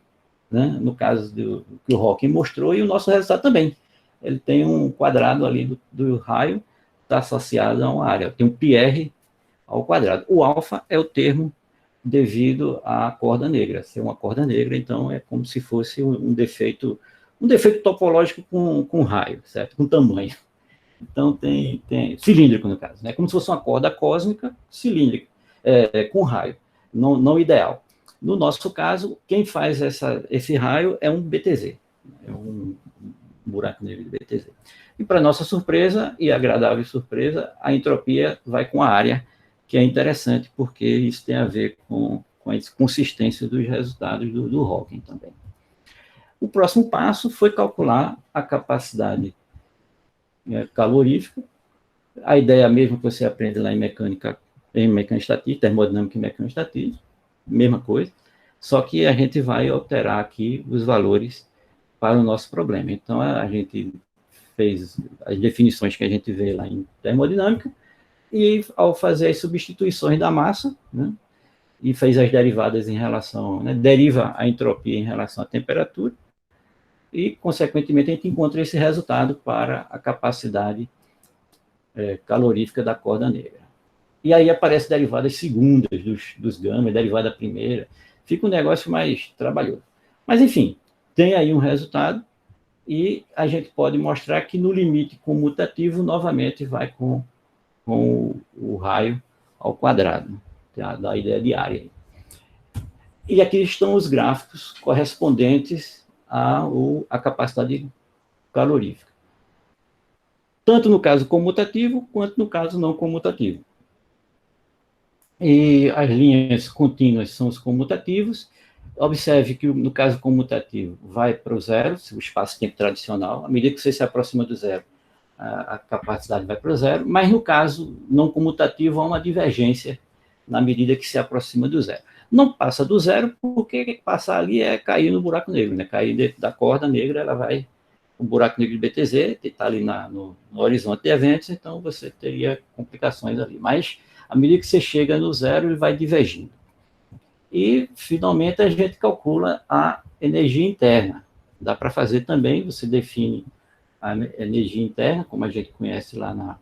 né, no caso que o Hawking mostrou, e o nosso resultado também. Ele tem um quadrado ali do raio, está associado a uma área, tem um πr ao quadrado. O alfa é o termo devido à corda negra. Se é uma corda negra, então é como se fosse um defeito topológico com raio, certo? Com tamanho. Então tem cilíndrico no caso, né? Como se fosse uma corda cósmica cilíndrica, com raio, não ideal. No nosso caso, quem faz esse raio é um BTZ, é um buraco negro de BTZ. E para nossa surpresa, e agradável surpresa, a entropia vai com a área, que é interessante, porque isso tem a ver com a consistência dos resultados do Hawking também. O próximo passo foi calcular a capacidade calorífica. A ideia mesmo que você aprende lá em mecânica estatística, termodinâmica e mecânica estatística, mesma coisa, só que a gente vai alterar aqui os valores para o nosso problema. Então, a gente fez as definições que a gente vê lá em termodinâmica, e ao fazer as substituições da massa, né, e fez as derivadas em relação, né, deriva a entropia em relação à temperatura, e, consequentemente, a gente encontra esse resultado para a capacidade calorífica da corda negra. E aí aparecem derivadas segundas dos gama, derivada primeira, fica um negócio mais trabalhoso. Mas, enfim, tem aí um resultado, e a gente pode mostrar que no limite comutativo, novamente, vai com o raio ao quadrado, da ideia de área. E aqui estão os gráficos correspondentes à capacidade calorífica, tanto no caso comutativo, quanto no caso não comutativo. E as linhas contínuas são os comutativos. Observe que no caso comutativo vai para o zero, o espaço-tempo tradicional, à medida que você se aproxima do zero, a capacidade vai para o zero, mas no caso não comutativo há uma divergência na medida que se aproxima do zero. Não passa do zero, porque passar ali é cair no buraco negro, né? Cair dentro da corda negra, ela vai, o buraco negro de BTZ, que está ali no horizonte de eventos, então você teria complicações ali. Mas, à medida que você chega no zero, ele vai divergindo. E, finalmente, a gente calcula a energia interna. Dá para fazer também, você define a energia interna, como a gente conhece lá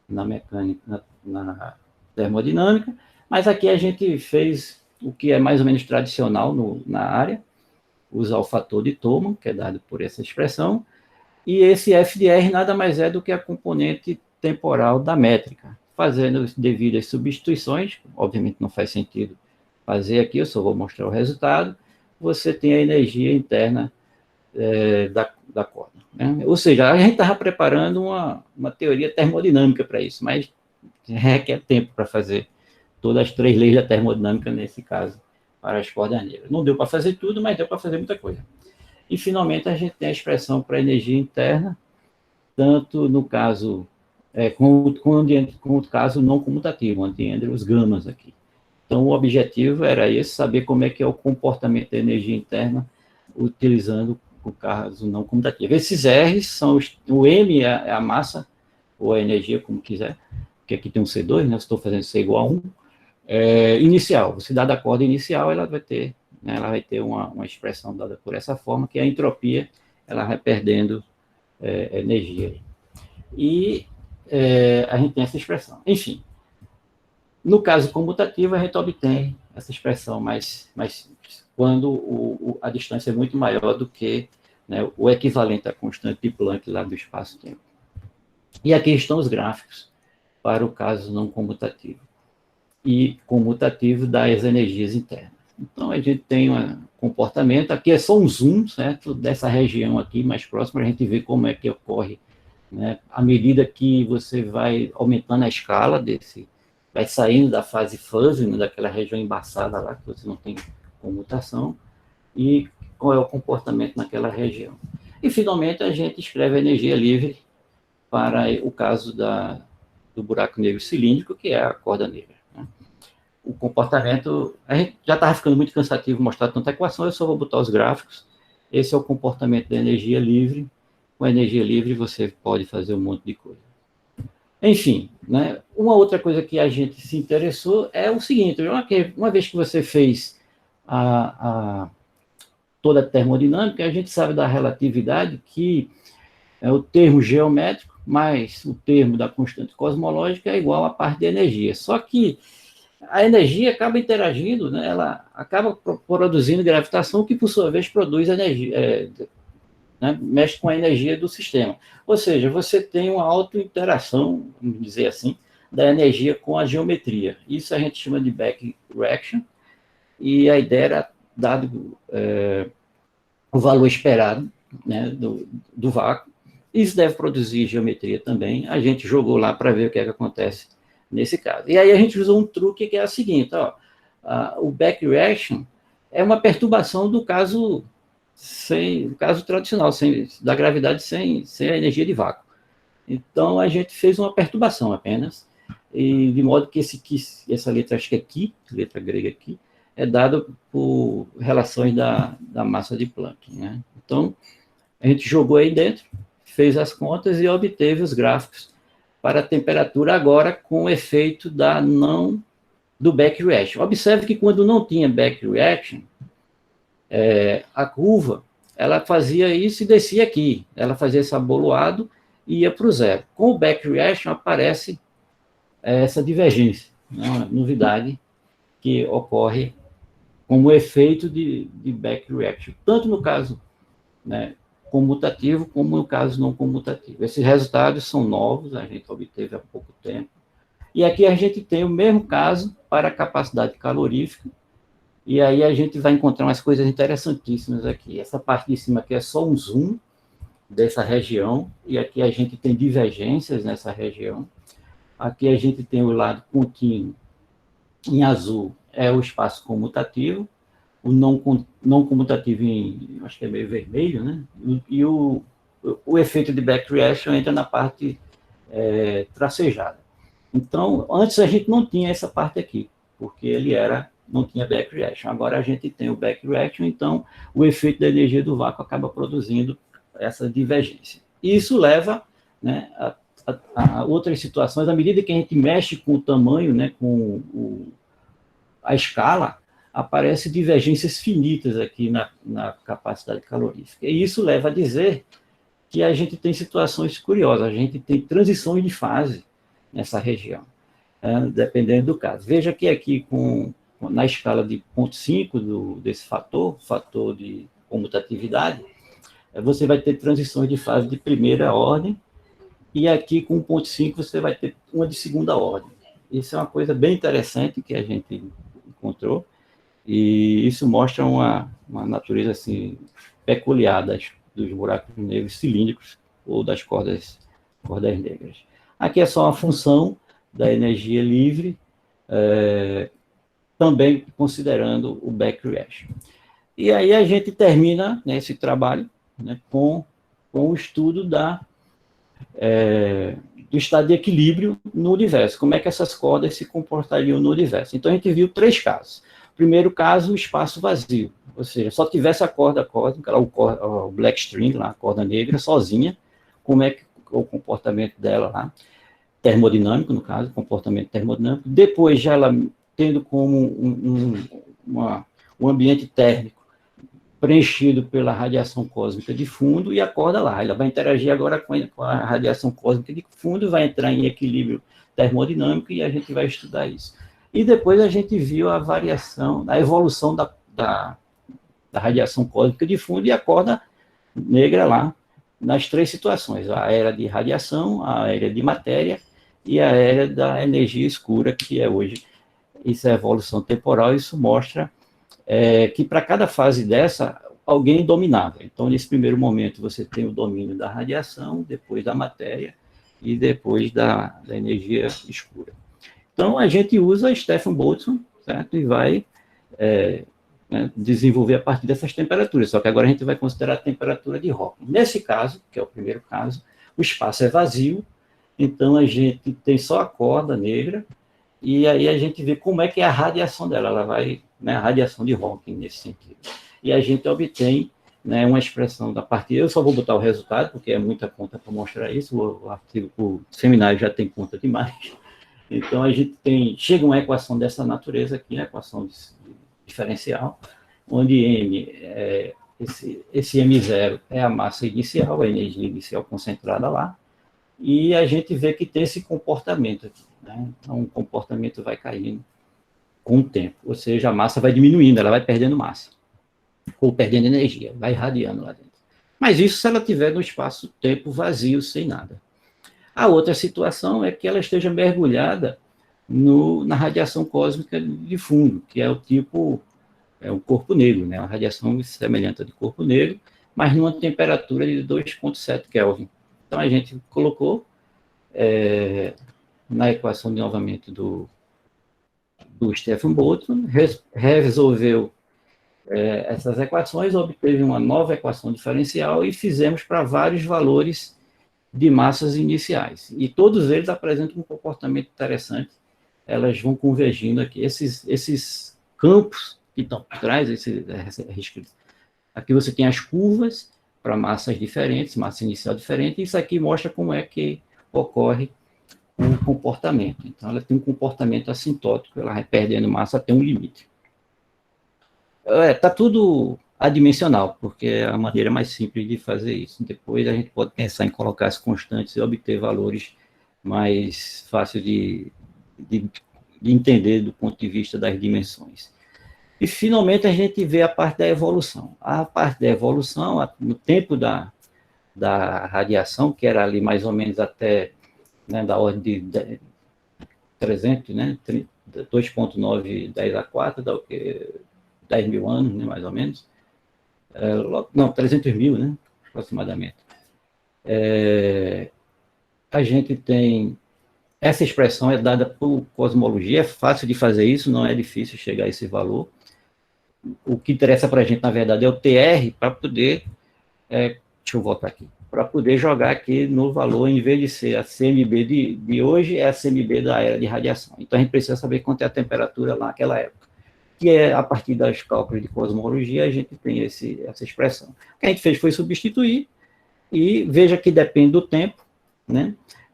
na mecânica, na termodinâmica, mas aqui a gente fez o que é mais ou menos tradicional na área, usar o fator de Thoma, que é dado por essa expressão, e esse f de r nada mais é do que a componente temporal da métrica. Fazendo as devidas substituições, obviamente não faz sentido fazer aqui, eu só vou mostrar o resultado, você tem a energia interna da corda. Né? Ou seja, a gente estava preparando uma teoria termodinâmica para isso, mas requer tempo para fazer todas as 3 leis da termodinâmica, nesse caso, para as cordas negras. Não deu para fazer tudo, mas deu para fazer muita coisa. E, finalmente, a gente tem a expressão para energia interna, tanto no caso, com o caso não comutativo, onde entra os gamas aqui. Então, o objetivo era esse, saber como é que é o comportamento da energia interna utilizando o caso não comutativo. Esses R's são o M é a massa, ou a energia, como quiser, porque aqui tem um C2, né? Eu estou fazendo C igual a 1. Inicial, você dá da corda inicial, ela vai ter uma expressão dada por essa forma, que a entropia ela vai perdendo energia. E a gente tem essa expressão. Enfim, no caso comutativo, a gente obtém essa expressão mais simples, quando a distância é muito maior do que, né, o equivalente à constante de Planck lá do espaço-tempo. E aqui estão os gráficos para o caso não comutativo e comutativo das energias internas. Então, a gente tem um comportamento, aqui é só um zoom, certo, dessa região aqui mais próxima, para a gente ver como é que ocorre, né, à medida que você vai aumentando a escala vai saindo da fase fuzzy, né, daquela região embaçada lá, que você não tem comutação, e qual é o comportamento naquela região. E, finalmente, a gente escreve a energia livre para o caso do buraco negro cilíndrico, que é a corda negra. Né? O comportamento, a gente já estava ficando muito cansativo mostrar tanta equação, eu só vou botar os gráficos. Esse é o comportamento da energia livre. Com a energia livre, você pode fazer um monte de coisa. Enfim, né, uma outra coisa que a gente se interessou é o seguinte, uma vez que você fez toda a termodinâmica, a gente sabe da relatividade que o termo geométrico mais o termo da constante cosmológica é igual à parte de energia. Só que a energia acaba interagindo, né, ela acaba produzindo gravitação, que por sua vez produz energia, né, mexe com a energia do sistema. Ou seja, você tem uma auto-interação, vamos dizer assim, da energia com a geometria. Isso a gente chama de back reaction, e a ideia era, dado o valor esperado, né, do vácuo, isso deve produzir geometria também. A gente jogou lá para ver o que é que acontece nesse caso. E aí a gente usou um truque que é o seguinte, ó, o back reaction é uma perturbação do caso tradicional, da gravidade sem a energia de vácuo. Então, a gente fez uma perturbação apenas, e de modo que essa letra, acho que é Ki, letra grega aqui, é dada por relações da massa de Planck. Né? Então, a gente jogou aí dentro, fez as contas e obteve os gráficos para a temperatura agora com o efeito do back reaction. Observe que quando não tinha back reaction, a curva, ela fazia isso e descia aqui. Ela fazia esse aboloado e ia para o zero. Com o back reaction aparece essa divergência, né, uma novidade que ocorre como efeito de back reaction, tanto no caso, né, comutativo como no caso não comutativo. Esses resultados são novos, a gente obteve há pouco tempo. E aqui a gente tem o mesmo caso para a capacidade calorífica, e aí a gente vai encontrar umas coisas interessantíssimas aqui. Essa parte de cima aqui é só um zoom dessa região, e aqui a gente tem divergências nessa região. Aqui a gente tem o lado contínuo, em azul, é o espaço comutativo, o não comutativo acho que é meio vermelho, né? E o efeito de back reaction entra na parte tracejada. Então, antes a gente não tinha essa parte aqui, porque não tinha back reaction. Agora a gente tem o back reaction, então o efeito da energia do vácuo acaba produzindo essa divergência. E isso leva, né, a outras situações, à medida que a gente mexe com o tamanho, né, com a escala, aparecem divergências finitas aqui na capacidade calorífica. E isso leva a dizer que a gente tem situações curiosas, a gente tem transições de fase nessa região, dependendo do caso. Veja que aqui, na escala de 0,5 desse fator de comutatividade, você vai ter transições de fase de primeira ordem, e aqui com 0,5 você vai ter uma de segunda ordem. Isso é uma coisa bem interessante que a gente encontrou, e isso mostra uma natureza assim, peculiar dos buracos negros cilíndricos ou das cordas negras. Aqui é só uma função da energia livre, também considerando o back reaction. E aí a gente termina, né, esse trabalho, né, com o estudo do estado de equilíbrio no universo, como é que essas cordas se comportariam no universo. Então a gente viu 3 casos. Primeiro caso, o espaço vazio, ou seja, só tivesse a corda cósmica, o black string, lá, a corda negra, sozinha, como é que o comportamento dela lá, termodinâmico, no caso, comportamento termodinâmico. Depois, já ela tendo como um ambiente térmico preenchido pela radiação cósmica de fundo e acorda lá. Ela vai interagir agora com a radiação cósmica de fundo, vai entrar em equilíbrio termodinâmico e a gente vai estudar isso. E depois a gente viu a variação, a evolução da radiação cósmica de fundo e a corda negra lá, nas 3 situações, a era de radiação, a era de matéria e a era da energia escura, que é hoje. Isso é evolução temporal, isso mostra que para cada fase dessa, alguém dominava. Então, nesse primeiro momento, você tem o domínio da radiação, depois da matéria e depois da energia escura. Então, a gente usa Stephen Boltzmann, certo? E vai desenvolver a partir dessas temperaturas, só que agora a gente vai considerar a temperatura de Hawking. Nesse caso, que é o primeiro caso, o espaço é vazio, então a gente tem só a corda negra, e aí a gente vê como é que é a radiação dela, ela vai, a radiação de Hawking nesse sentido. E a gente obtém uma expressão da partida, eu só vou botar o resultado, porque é muita conta para mostrar isso, o seminário já tem conta demais. Então, a gente chega uma equação dessa natureza aqui, a equação diferencial, onde M, esse M0 é a massa inicial, a energia inicial concentrada lá, e a gente vê que tem esse comportamento aqui, Então, o comportamento vai caindo com o tempo, ou seja, a massa vai diminuindo, ela vai perdendo massa, ou perdendo energia, vai irradiando lá dentro. Mas isso se ela estiver no espaço-tempo vazio, sem nada. A outra situação é que ela esteja mergulhada na radiação cósmica de fundo, que é o tipo, o corpo negro, uma radiação semelhante à de corpo negro, mas numa temperatura de 2,7 Kelvin. Então, a gente colocou na equação de novamente do Stephen Boltzmann, resolveu essas equações, obteve uma nova equação diferencial e fizemos para vários valores de massas iniciais. E todos eles apresentam um comportamento interessante, elas vão convergindo aqui. Esses campos que estão por trás, aqui você tem as curvas para massas diferentes, massa inicial diferente, e isso aqui mostra como é que ocorre o comportamento. Então, ela tem um comportamento assintótico, ela vai perdendo massa até um limite. Está tudo adimensional, porque é a maneira mais simples de fazer isso. Depois a gente pode pensar em colocar as constantes e obter valores mais fáceis de entender do ponto de vista das dimensões. E, finalmente, a gente vê a parte da evolução. A parte da evolução, no tempo da radiação, que era ali mais ou menos até da ordem de 300, 2,9 10 a 4, dá o quê? 10 mil anos, mais ou menos. Não, 300 mil, aproximadamente. A gente tem... Essa expressão é dada por cosmologia, é fácil de fazer isso, não é difícil chegar a esse valor. O que interessa para a gente, na verdade, é o TR, para poder... deixa eu voltar aqui. Para poder jogar aqui no valor, em vez de ser a CMB de hoje, é a CMB da era de radiação. Então, a gente precisa saber quanto é a temperatura lá naquela época. Que a partir das cálculos de cosmologia, a gente tem essa expressão. O que a gente fez foi substituir, e veja que depende do tempo,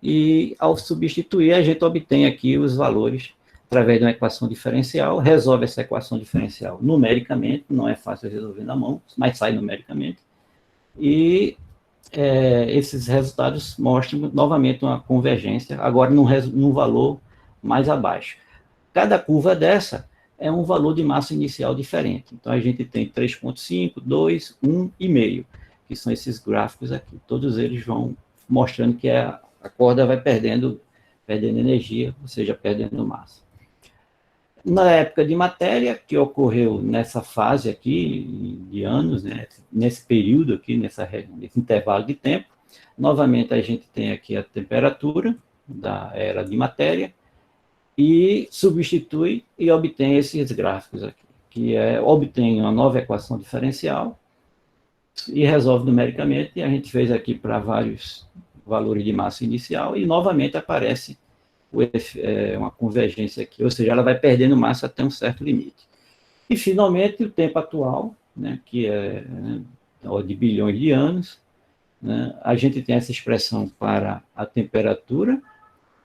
E, ao substituir, a gente obtém aqui os valores através de uma equação diferencial, resolve essa equação diferencial numericamente, não é fácil resolver na mão, mas sai numericamente, e esses resultados mostram novamente uma convergência, agora num valor mais abaixo. Cada curva dessa é um valor de massa inicial diferente. Então, a gente tem 3,5, 2, 1,5, que são esses gráficos aqui. Todos eles vão mostrando que a corda vai perdendo energia, ou seja, perdendo massa. Na época de matéria, que ocorreu nessa fase aqui, de anos, nesse período aqui, nesse intervalo de tempo, novamente a gente tem aqui a temperatura da era de matéria, e substitui e obtém esses gráficos aqui, que obtém uma nova equação diferencial e resolve numericamente, e a gente fez aqui para vários valores de massa inicial, e novamente aparece uma convergência aqui, ou seja, ela vai perdendo massa até um certo limite. E, finalmente, o tempo atual, que é de bilhões de anos, a gente tem essa expressão para a temperatura,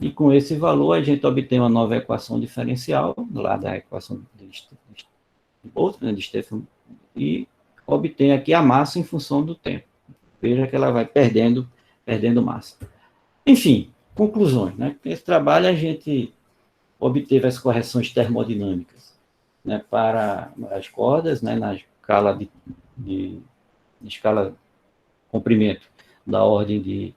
e com esse valor a gente obtém uma nova equação diferencial, lá da equação de Stephen, e obtém aqui a massa em função do tempo. Veja que ela vai perdendo massa. Enfim, conclusões, né? Nesse trabalho a gente obteve as correções termodinâmicas, né, para as cordas, né, na escala de escala comprimento da ordem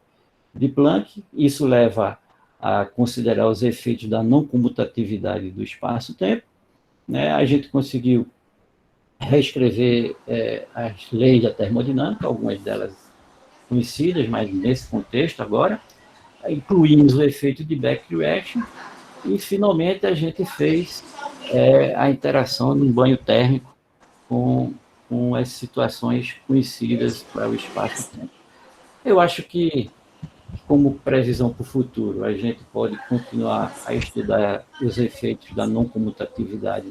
de Planck. Isso leva a considerar os efeitos da não comutatividade do espaço-tempo, né? A gente conseguiu reescrever as leis da termodinâmica, algumas delas conhecidas, mas nesse contexto agora, incluímos o efeito de back reaction, e finalmente a gente fez a interação num banho térmico com as situações conhecidas para o espaço-tempo. Eu acho que, como previsão para o futuro, a gente pode continuar a estudar os efeitos da não comutatividade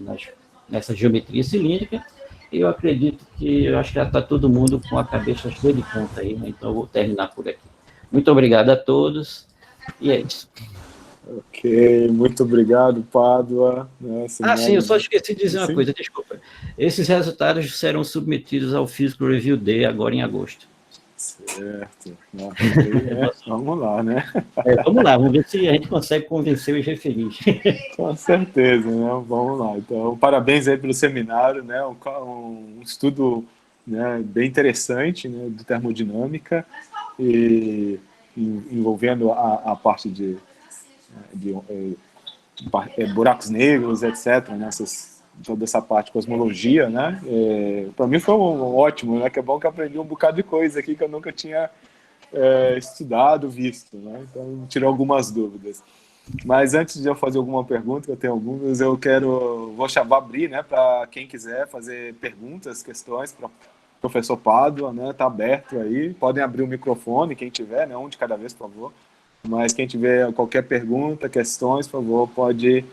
nessa geometria cilíndrica. Eu acredito eu acho que já está todo mundo com a cabeça cheia de conta aí, né? Então eu vou terminar por aqui. Muito obrigado a todos, e é isso. Ok, muito obrigado, Pádua. Sim, eu só esqueci de dizer uma coisa, desculpa. Esses resultados serão submetidos ao Physical Review Day agora em agosto. Certo. Vamos lá, né? Vamos lá, vamos ver se a gente consegue convencer os referentes. Com certeza, né? Vamos lá. Então, parabéns aí pelo seminário, né? Um estudo, né, bem interessante, né, de termodinâmica, e envolvendo a parte de buracos negros, etc., né? Toda essa parte de cosmologia, né? Para mim foi ótimo, né? Que é bom que eu aprendi um bocado de coisa aqui que eu nunca tinha estudado, visto, né? Então, tirou algumas dúvidas. Mas antes de eu fazer alguma pergunta, eu tenho algumas, vou abrir, né, para quem quiser fazer perguntas, questões para o professor Pádua, né? Tá aberto aí, podem abrir o microfone, quem tiver, né? Um de cada vez, por favor. Mas quem tiver qualquer pergunta, questões, por favor, pode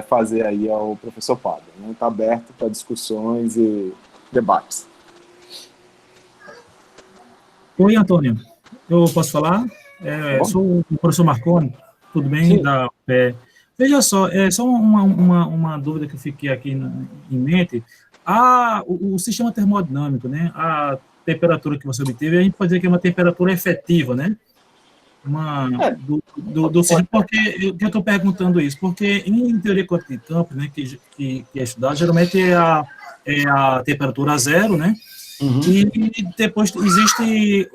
fazer aí ao professor Pádua. Está aberto para discussões e debates. Oi, Antônio. Eu posso falar? Sou o professor Marconi, tudo bem? Veja só, só uma dúvida que eu fiquei aqui em mente. O sistema termodinâmico, né? A temperatura que você obteve, a gente pode dizer que é uma temperatura efetiva, né? Do sistema. Porque eu estou perguntando isso? Porque em teoria quântica de campos, né, que é estudado, geralmente é a temperatura zero, né? Uhum. E depois existem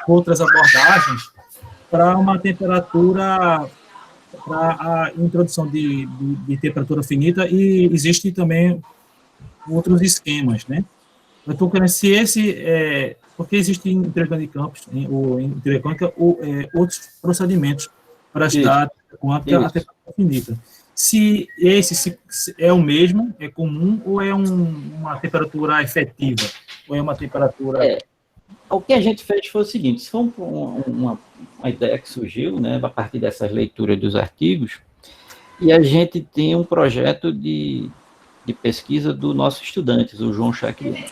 outras abordagens para uma temperatura, para a introdução de temperatura finita, e existem também outros esquemas, né? Eu estou querendo se porque existem em teoria de campos, em teoria quântica, outros procedimentos para estudar a quântica a temperatura finita. Se esse é o mesmo, é comum, ou é uma temperatura efetiva, ou é uma temperatura... O que a gente fez foi o seguinte: isso foi uma ideia que surgiu, né, a partir dessas leituras dos artigos, e a gente tem um projeto de pesquisa do nosso estudante, o João Chakri.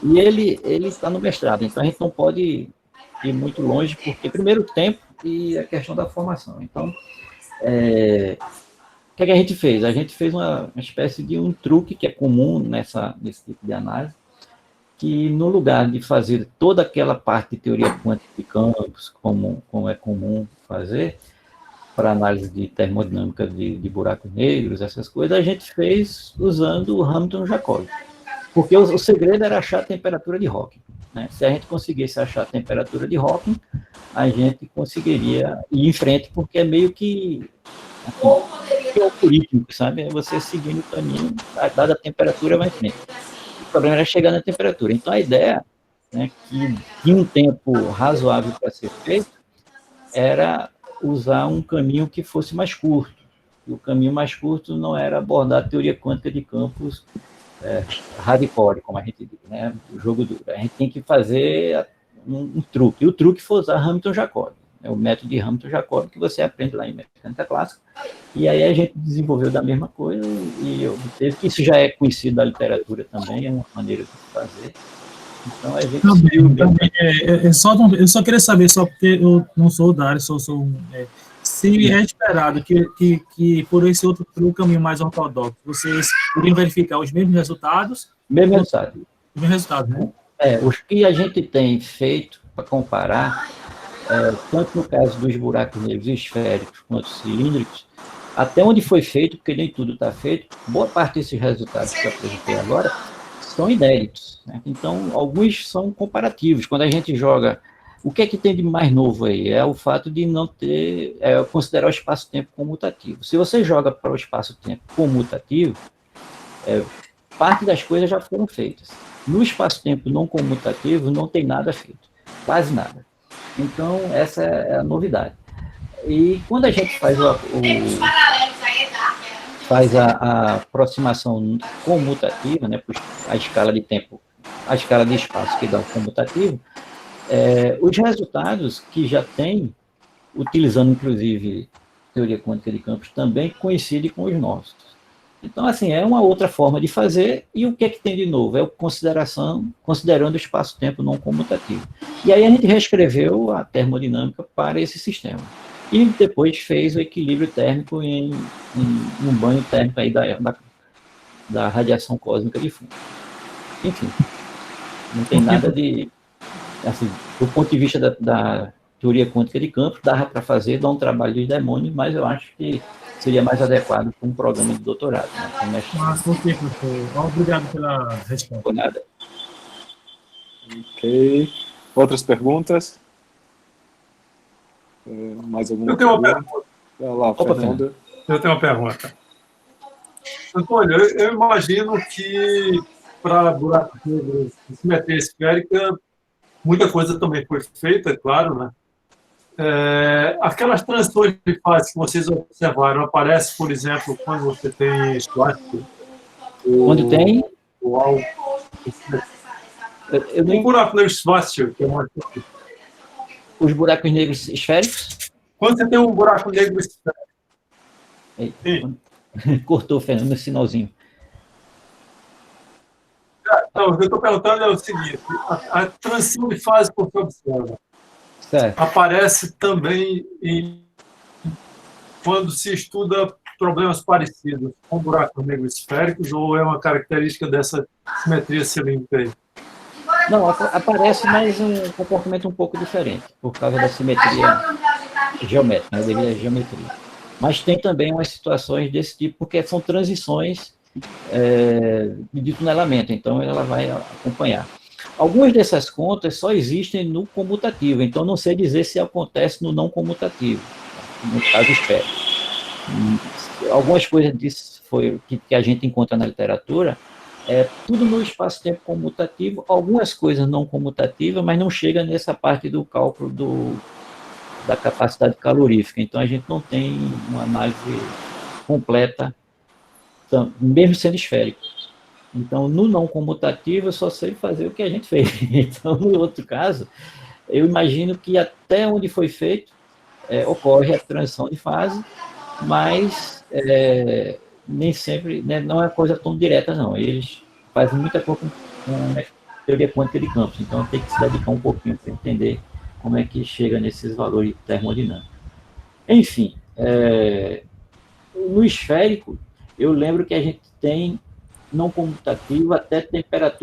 E ele está no mestrado, então a gente não pode ir muito longe, porque, primeiro, o tempo e a questão da formação. Então, o que a gente fez? A gente fez uma espécie de um truque que é comum nesse tipo de análise, que no lugar de fazer toda aquela parte de teoria quântica de campos, como é comum fazer, para análise de termodinâmica de buracos negros, essas coisas, a gente fez usando o Hamilton-Jacobi. Porque o segredo era achar a temperatura de Hawking, né? Se a gente conseguisse achar a temperatura de Hawking, a gente conseguiria ir em frente, porque é meio que algoritmo, sabe? É você seguindo o caminho, dada a temperatura, vai em frente. O problema era chegar na temperatura. Então, a ideia, né, que tinha um tempo razoável para ser feito, era usar um caminho que fosse mais curto. E o caminho mais curto não era abordar a teoria quântica de campos hardcore, como a gente diz, né? O jogo duro. A gente tem que fazer um truque. E o truque foi usar Hamilton-Jacobi. É o método de Hamilton-Jacobi que você aprende lá em mecânica clássica. E aí a gente desenvolveu da mesma coisa e obteve, que isso já é conhecido da literatura também, é uma maneira de fazer. Então a gente... Também, eu só queria saber, só porque eu não sou da área, se é esperado que por esse outro caminho mais ortodoxo, vocês poderiam verificar os mesmos resultados? Mesmo resultado. Os resultados, né? Os que a gente tem feito para comparar, tanto no caso dos buracos negros esféricos quanto cilíndricos, até onde foi feito, porque nem tudo está feito, boa parte desses resultados que eu apresentei agora são inéditos, né? Então, alguns são comparativos. Quando a gente joga, o que é que tem de mais novo aí? É o fato de não ter, considerar o espaço-tempo comutativo. Se você joga para o espaço-tempo comutativo, parte das coisas já foram feitas. No espaço-tempo não comutativo, não tem nada feito, quase nada. Então, essa é a novidade. E quando a gente faz a aproximação comutativa, né, a escala de tempo, a escala de espaço que dá o comutativo, os resultados que já tem, utilizando inclusive teoria quântica de campos, também coincidem com os nossos. Então, assim, é uma outra forma de fazer, e o que é que tem de novo? É considerando o espaço-tempo não comutativo. E aí a gente reescreveu a termodinâmica para esse sistema. E depois fez o equilíbrio térmico em um banho térmico aí da radiação cósmica de fundo. Enfim, não tem nada de... Assim, do ponto de vista da teoria quântica de campos, dava para fazer, dá um trabalho de demônio, mas eu acho que seria mais adequado para um programa de doutorado. Né? Professor. Obrigado pela resposta. Por nada. Ok. Outras perguntas? Mais alguma Eu tenho uma pergunta. Olha lá, Fernando. Eu tenho uma pergunta. Antônio, eu imagino que para buracos negros de simetria esférica, muita coisa também foi feita, é claro, né? Aquelas transições de fase que vocês observaram, aparece, por exemplo, quando você tem Schwarzschild? Quando tem? Um buraco negro Schwarzschild, que é uma... Os buracos negros esféricos? Quando você tem um buraco negro esférico. Cortou, Fernando, no sinalzinho. Não, o que eu estou perguntando é o seguinte: a transição de fase que você observa aparece também quando se estuda problemas parecidos com buracos negros esféricos, ou é uma característica dessa simetria cilíndrica aí? Não, aparece, mas um comportamento um pouco diferente, por causa da simetria geométrica, né, devido à geometria. Mas tem também umas situações desse tipo, porque são transições de tunelamento, então ela vai acompanhar. Algumas dessas contas só existem no comutativo, então não sei dizer se acontece no não comutativo, no caso esférico. Algumas coisas disso que a gente encontra na literatura, tudo no espaço-tempo comutativo, algumas coisas não comutativas, mas não chega nessa parte do cálculo da capacidade calorífica. Então, a gente não tem uma análise completa, mesmo sendo esférico. Então, no não comutativo, eu só sei fazer o que a gente fez. Então, no outro caso, eu imagino que até onde foi feito, ocorre a transição de fase, mas nem sempre, né, não é coisa tão direta, não. Eles fazem muita coisa com teoria quântica de campos, então tem que se dedicar um pouquinho para entender como é que chega nesses valores termodinâmicos. Enfim, no esférico, eu lembro que a gente tem não comutativo até temperatura